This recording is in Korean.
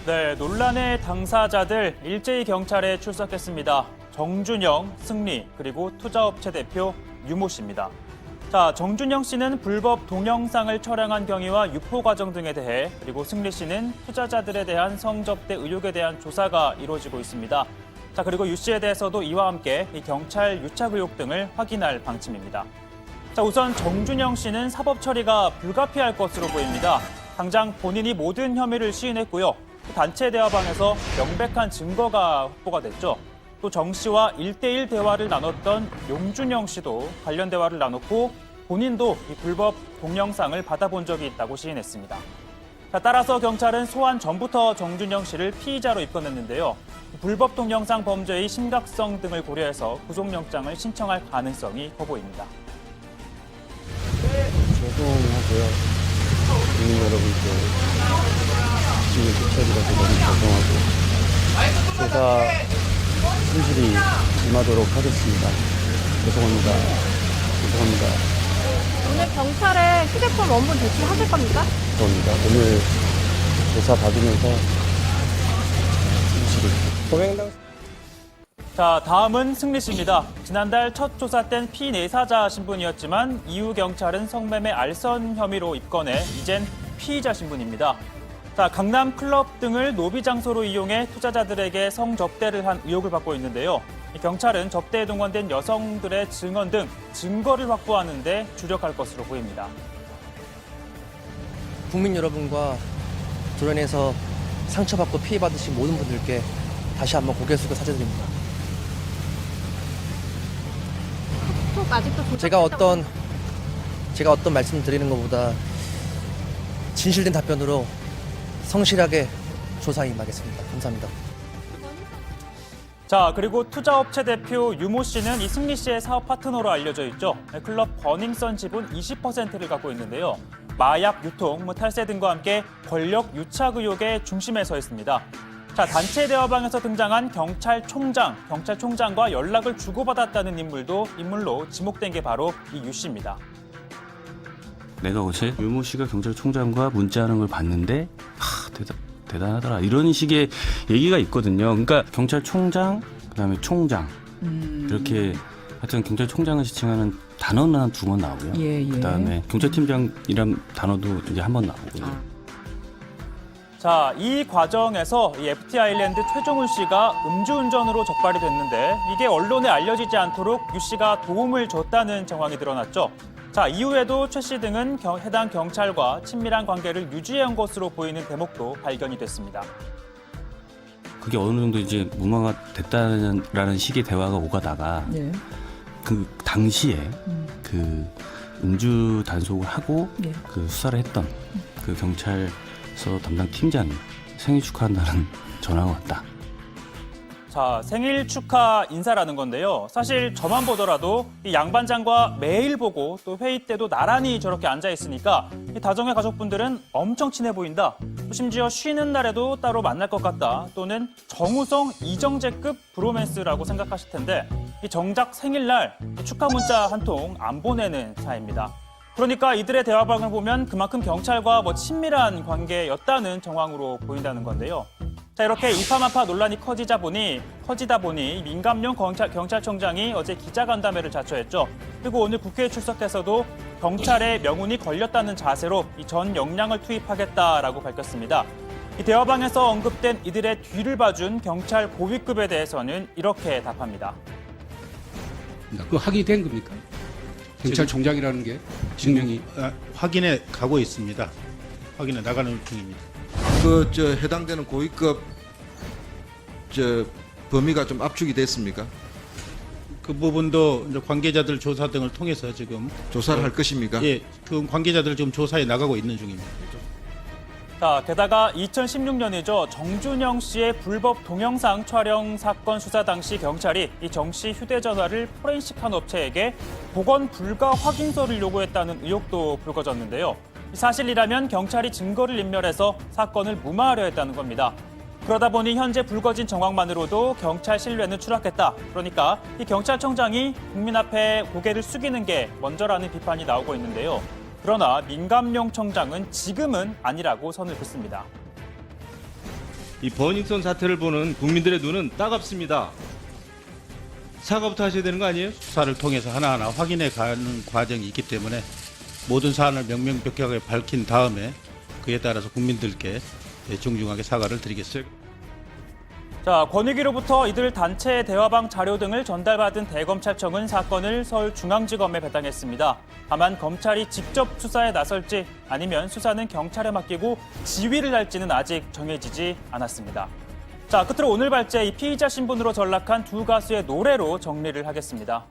네, 논란의 당사자들 일제히 경찰에 출석했습니다. 정준영, 승리, 그리고 투자업체 대표 유모 씨입니다. 자, 정준영 씨는 불법 동영상을 촬영한 경위와 유포 과정 등에 대해, 그리고 승리 씨는 투자자들에 대한 성접대 의혹에 대한 조사가 이루어지고 있습니다. 자, 그리고 유 씨에 대해서도 이와 함께 이 경찰 유착 의혹 등을 확인할 방침입니다. 자, 우선 정준영 씨는 사법 처리가 불가피할 것으로 보입니다. 당장 본인이 모든 혐의를 시인했고요. 단체 대화방에서 명백한 증거가 확보가 됐죠. 또 정 씨와 1대1 대화를 나눴던 용준영 씨도 관련 대화를 나눴고 본인도 이 불법 동영상을 받아본 적이 있다고 시인했습니다. 자, 따라서 경찰은 소환 전부터 정준영 씨를 피의자로 입건했는데요. 불법 동영상 범죄의 심각성 등을 고려해서 구속영장을 신청할 가능성이 커 보입니다. 죄송하고요. 국민 여러분께 지금 끝까지라도 너무 죄송하고 조사 성실히 임하도록 하겠습니다. 죄송합니다. 죄송합니다. 오늘 경찰에 휴대폰 원본 제출하실 겁니까? 죄송합니다. 오늘 조사 받으면서 성실히 고행당. 자, 다음은 승리 씨입니다. 지난달 첫 조사 땐 피내사자 신분이었지만 이후 경찰은 성매매 알선 혐의로 입건해 이젠 피의자 신분입니다. 자, 강남 클럽 등을 노비 장소로 이용해 투자자들에게 성접대를 한 의혹을 받고 있는데요. 경찰은 접대에 동원된 여성들의 증언 등 증거를 확보하는 데 주력할 것으로 보입니다. 국민 여러분과 도련에서 상처받고 피해받으신 모든 분들께 다시 한번 고개 숙여 사죄드립니다. 톡 아직도 제가 어떤 말씀 드리는 것보다 진실된 답변으로 성실하게 조사에 임하겠습니다. 감사합니다. 자, 그리고 투자업체 대표 유모 씨는 이 승리 씨의 사업 파트너로 알려져 있죠. 클럽 버닝썬 지분 20%를 갖고 있는데요. 마약 유통, 탈세 등과 함께 권력 유착 의혹의 중심에 서 있습니다. 자, 단체 대화방에서 등장한 경찰총장과 연락을 주고받았다는 인물로 지목된 게 바로 이 유 씨입니다. 내가 어제 유모 씨가 경찰총장과 문자하는 걸 봤는데 대단하더라 이런 식의 얘기가 있거든요. 그러니까 경찰총장 그다음에 총장 이렇게 하여튼 경찰총장을 지칭하는 단어는 한 2번 나오고요. 그다음에 경찰팀장이란 단어도 이제 한 번 나오고요. 자, 이 과정에서 이 FT 아일랜드 최종훈 씨가 음주운전으로 적발이 됐는데 이게 언론에 알려지지 않도록 유 씨가 도움을 줬다는 정황이 드러났죠. 자, 이후에도 최 씨 등은 해당 경찰과 친밀한 관계를 유지해온 것으로 보이는 대목도 발견이 됐습니다. 그게 어느 정도 이제 무마가 됐다라는 식의 대화가 오가다가 그 당시에 그 음주 단속을 하고 그 수사를 했던 그 경찰서 담당 팀장이 생일 축하한다는 전화가 왔다. 자, 생일 축하 인사라는 건데요. 사실 저만 보더라도 이 양반장과 매일 보고 또 회의 때도 나란히 저렇게 앉아 있으니까 이 다정의 가족분들은 엄청 친해 보인다. 심지어 쉬는 날에도 따로 만날 것 같다. 또는 정우성, 이정재급 브로맨스라고 생각하실 텐데 이 정작 생일날 축하 문자 한 통 안 보내는 사이입니다. 그러니까 이들의 대화방을 보면 그만큼 경찰과 친밀한 관계였다는 정황으로 보인다는 건데요. 자, 이렇게 일파만파 논란이 커지다 보니 민감용 경찰청장이 어제 기자간담회를 자초했죠. 그리고 오늘 국회에 출석해서도 경찰의 명운이 걸렸다는 자세로 이 전 역량을 투입하겠다라고 밝혔습니다. 이 대화방에서 언급된 이들의 뒤를 봐준 경찰 고위급에 대해서는 이렇게 답합니다. 그 확인이 된 겁니까? 경찰총장이라는 게 증명이 확인해 가고 있습니다. 확인해 나가는 중입니다. 해당되는 고위급 범위가 좀 압축이 됐습니까? 그 부분도 이제 관계자들 조사 등을 통해서 지금 조사를 할 것입니까? 예, 그 관계자들 지금 조사에 나가고 있는 중입니다. 자, 게다가 2016년이죠. 정준영 씨의 불법 동영상 촬영 사건 수사 당시 경찰이 이 정 씨 휴대전화를 포렌식한 업체에게 복원 불가 확인서를 요구했다는 의혹도 불거졌는데요. 사실이라면 경찰이 증거를 인멸해서 사건을 무마하려 했다는 겁니다. 그러다 보니 현재 불거진 정황만으로도 경찰 신뢰는 추락했다. 그러니까 이 경찰청장이 국민 앞에 고개를 숙이는 게 먼저라는 비판이 나오고 있는데요. 그러나 민감용 청장은 지금은 아니라고 선을 긋습니다. 이 버닝썬 사태를 보는 국민들의 눈은 따갑습니다. 사과부터 하셔야 되는 거 아니에요? 수사를 통해서 하나하나 확인해 가는 과정이 있기 때문에 모든 사안을 명명백백하게 밝힌 다음에 그에 따라서 국민들께 정중하게 사과를 드리겠습니다. 자, 권익위로부터 이들 단체 대화방 자료 등을 전달받은 대검찰청은 사건을 서울중앙지검에 배당했습니다. 다만 검찰이 직접 수사에 나설지 아니면 수사는 경찰에 맡기고 지휘를 할지는 아직 정해지지 않았습니다. 자, 끝으로 오늘 발제 이 피의자 신분으로 전락한 두 가수의 노래로 정리를 하겠습니다.